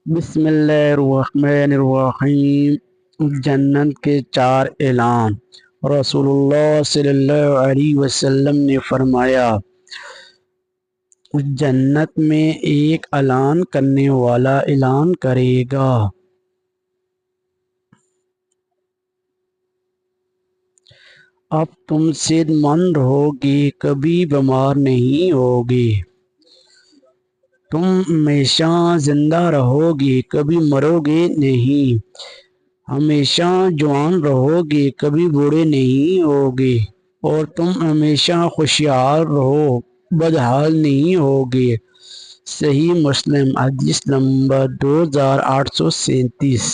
بسم اللہ الرحمن الرحیم۔ جنت کے 4 اعلان۔ رسول اللہ صلی اللہ علیہ وسلم نے فرمایا، جنت میں ایک اعلان کرنے والا اعلان کرے گا، اب تم صحت مند ہوگے، کبھی بیمار نہیں ہوگے، تم ہمیشہ زندہ رہو گے، کبھی مرو گے نہیں، ہمیشہ جوان رہو گے، کبھی بوڑھے نہیں ہوگے، اور تم ہمیشہ خوشحال رہو، بدحال نہیں ہوگے۔ صحیح مسلم، حدیث نمبر 2837۔